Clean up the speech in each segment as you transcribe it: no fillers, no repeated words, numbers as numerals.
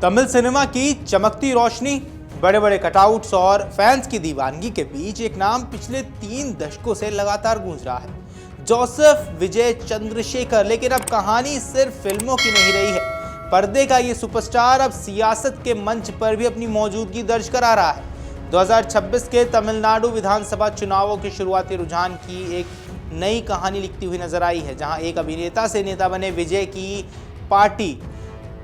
Tamil cinema की चमकती रोशनी, बड़े बड़े कटआउट्स और फैंस की दीवानगी के बीच एक नाम पिछले 3 दशकों से लगातार गूंज रहा है, जोसेफ विजय चंद्रशेखर। लेकिन अब कहानी सिर्फ फिल्मों की नहीं रही है। पर्दे का ये सुपरस्टार अब सियासत के मंच पर भी अपनी मौजूदगी दर्ज करा रहा है। 2026 के तमिलनाडु विधानसभा चुनावों के शुरुआती रुझान की एक नई कहानी लिखती हुई नजर आई है, जहां एक अभिनेता से नेता बने विजय की पार्टी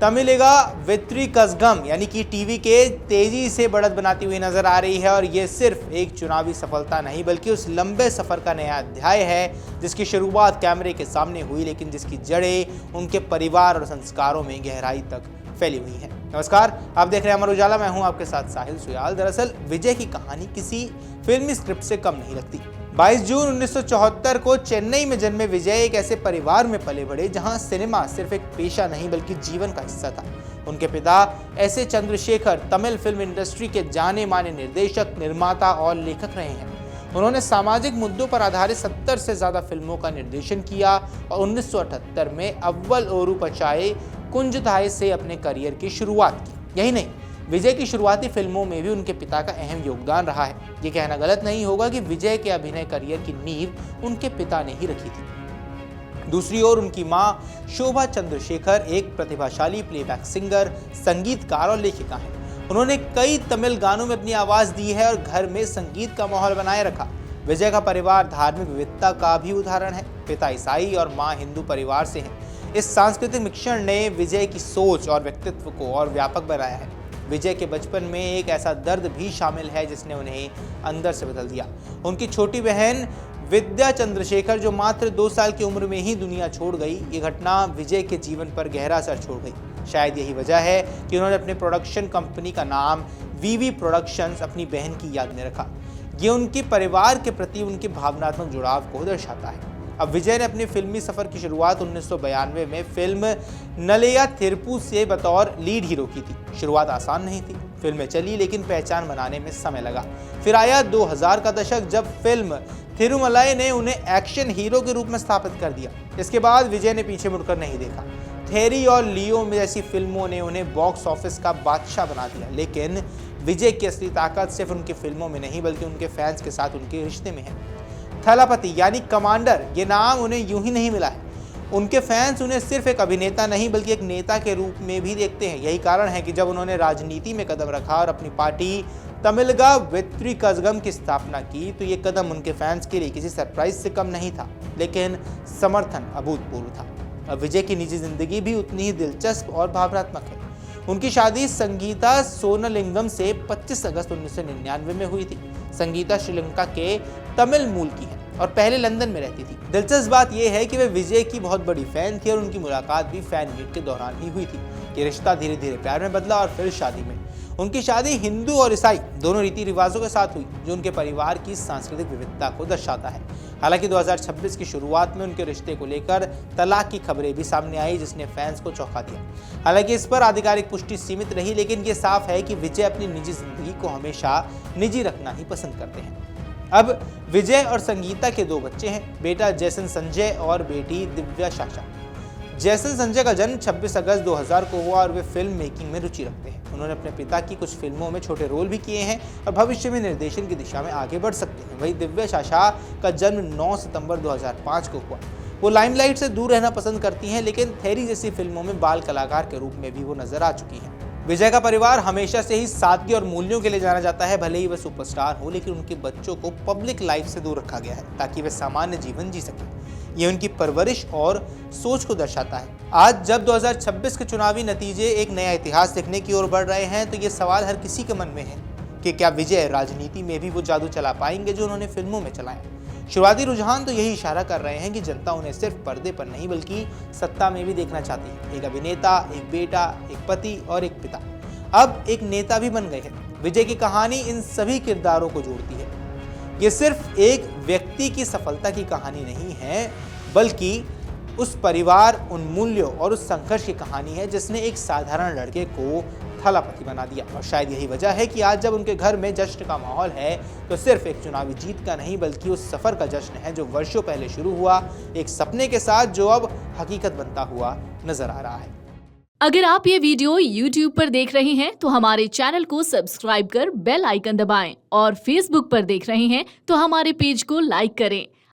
तमिलिगा वेत्री कज़गम यानी कि टीवी के तेजी से बढ़त बनाती हुई नजर आ रही है। और ये सिर्फ एक चुनावी सफलता नहीं बल्कि उस लंबे सफर का नया अध्याय है जिसकी शुरुआत कैमरे के सामने हुई, लेकिन जिसकी जड़ें उनके परिवार और संस्कारों में गहराई तक फैली हुई है। नमस्कार, आप देख रहे हैं अमर उजाला। मैं हूं आपके साथ साहिल सुयाल। दरअसल विजय की कहानी किसी फिल्मी स्क्रिप्ट से कम नहीं लगती। 22 जून 1974 को चेन्नई में जन्मे विजय एक ऐसे परिवार में पले बढ़े जहां सिनेमा सिर्फ एक पेशा नहीं बल्कि जीवन का हिस्सा था। उनके पिता S A Chandrashekhar Tamil film industry के जाने माने निर्देशक, निर्माता और लेखक रहे हैं। उन्होंने सामाजिक मुद्दों पर आधारित 70 से ज्यादा फिल्मों का निर्देशन किया और 1978 में अव्वल ओरू पचाए कुंजथाई से अपने करियर की शुरुआत की। यही नहीं, विजय की शुरुआती फिल्मों में भी उनके पिता का अहम योगदान रहा है। ये कहना गलत नहीं होगा कि विजय के अभिनय करियर की नींव उनके पिता ने ही रखी थी। दूसरी ओर उनकी मां शोभा चंद्रशेखर एक प्रतिभाशाली प्लेबैक सिंगर, संगीतकार और लेखिका हैं। उन्होंने कई तमिल गानों में अपनी आवाज दी है और घर में संगीत का माहौल बनाए रखा। विजय का परिवार धार्मिक विविधता का भी उदाहरण है। पिता ईसाई और मां हिंदू परिवार से हैं। इस सांस्कृतिक मिश्रण ने विजय की सोच और व्यक्तित्व को और व्यापक बनाया है। विजय के बचपन में एक ऐसा दर्द भी शामिल है जिसने उन्हें अंदर से बदल दिया। उनकी छोटी बहन विद्या चंद्रशेखर, जो मात्र 2 साल की उम्र में ही दुनिया छोड़ गई, ये घटना विजय के जीवन पर गहरा असर छोड़ गई। शायद यही वजह है कि उन्होंने अपने प्रोडक्शन कंपनी का नाम वीवी प्रोडक्शंस अपनी बहन की याद में रखा। ये उनके परिवार के प्रति उनके भावनात्मक जुड़ाव को दर्शाता है। अब विजय ने अपने फिल्मी सफर की शुरुआत 1992 में फिल्म नलैया थिरुप्पु से बतौर लीड हीरो की थी। शुरुआत आसान नहीं थी। फिल्में चली लेकिन पहचान बनाने में समय लगा। फिर आया 2000 का दशक, जब फिल्म थिरुमलाई ने उन्हें एक्शन हीरो के रूप में स्थापित कर दिया। इसके बाद विजय ने पीछे मुड़कर नहीं देखा। थेरी और लियो में जैसी फिल्मों ने उन्हें बॉक्स ऑफिस का बादशाह बना दिया। लेकिन विजय की असली ताकत सिर्फ उनकी फिल्मों में नहीं बल्कि उनके फैंस के साथ उनके रिश्ते में है। थलापति यानी कमांडर, ये नाम उन्हें यूं ही नहीं मिला है। उनके फैंस उन्हें सिर्फ एक अभिनेता नहीं बल्कि एक नेता के रूप में भी देखते हैं। यही कारण है कि जब उन्होंने राजनीति में कदम रखा और अपनी पार्टी तमिलिगा वेत्री कज़गम की स्थापना की, तो ये कदम उनके फैंस के लिए किसी सरप्राइज से कम नहीं था, लेकिन समर्थन अभूतपूर्व था। अब विजय की निजी जिंदगी भी उतनी ही दिलचस्प और भावनात्मक है। उनकी शादी संगीता सोनालिंगम से 25 अगस्त 1999 में हुई थी। संगीता श्रीलंका के तमिल मूल की है और पहले लंदन में रहती थी। दिलचस्प बात यह है कि वे विजय की बहुत बड़ी फैन थी और उनकी मुलाकात भी फैन मीट के दौरान ही हुई थी। ये रिश्ता धीरे धीरे प्यार में बदला और फिर शादी में। उनकी शादी हिंदू और ईसाई दोनों रीति रिवाजों के साथ हुई, जो उनके परिवार की सांस्कृतिक विविधता को दर्शाता है। हालांकि 2026 की शुरुआत में उनके रिश्ते को लेकर तलाक की खबरें भी सामने आई, जिसने फैंस को चौंका दिया। हालांकि इस पर आधिकारिक पुष्टि सीमित रही, लेकिन ये साफ है कि विजय अपनी निजी जिंदगी को हमेशा निजी रखना ही पसंद करते हैं। अब विजय और संगीता के 2 बच्चे हैं, बेटा जैसन संजय और बेटी दिव्या साशा। जैसन संजय का जन्म 26 अगस्त 2000 को हुआ और वे फिल्म मेकिंग में रुचि रखते हैं। उन्होंने अपने पिता की कुछ फिल्मों में छोटे रोल भी किए हैं और भविष्य में निर्देशन की दिशा में आगे बढ़ सकते हैं। वहीं दिव्या साशा का जन्म 9 सितंबर 2005 को हुआ। वो लाइमलाइट से दूर रहना पसंद करती हैं, लेकिन थेरी जैसी फिल्मों में बाल कलाकार के रूप में भी वो नजर आ चुकी हैं। विजय का परिवार हमेशा से ही सादगी और मूल्यों के लिए जाना जाता है। भले ही वे सुपरस्टार हो, लेकिन उनके बच्चों को पब्लिक लाइफ से दूर रखा गया है ताकि वे सामान्य जीवन जी सकें। ये उनकी परवरिश और सोच को दर्शाता है। आज जब 2026 के चुनावी नतीजे एक नया इतिहास लिखने की ओर बढ़ रहे हैं, तो ये सवाल हर किसी के मन में है कि क्या विजय राजनीति में भी वो जादू चला पाएंगे जो उन्होंने फिल्मों में चलाया। शुरुआती रुझान तो यही इशारा कर रहे हैं कि जनता उन्हें सिर्फ पर्दे पर नहीं बल्कि सत्ता में भी देखना चाहती है। एक अभिनेता, एक बेटा, एक पति और एक पिता। अब एक नेता भी बन गए हैं। विजय की कहानी इन सभी किरदारों को जोड़ती है। ये सिर्फ एक व्यक्ति की सफलता की कहानी नहीं है, बल्कि उस परिवार, उन मूल्यों और उस संघर्ष की कहानी है जिसने एक साधारण लड़के को थलापति बना दिया। और शायद यही वजह है कि आज जब उनके घर में जश्न का माहौल है, तो सिर्फ एक चुनावी जीत का नहीं बल्कि उस सफर का जश्न है जो वर्षों पहले शुरू हुआ, एक सपने के साथ जो अब हकीकत बनता हुआ नजर आ रहा है। अगर आप ये वीडियो YouTube पर देख रहे हैं तो हमारे चैनल को सब्सक्राइब कर बेल आइकन दबाएं और Facebook पर देख रहे हैं तो हमारे पेज को लाइक करें।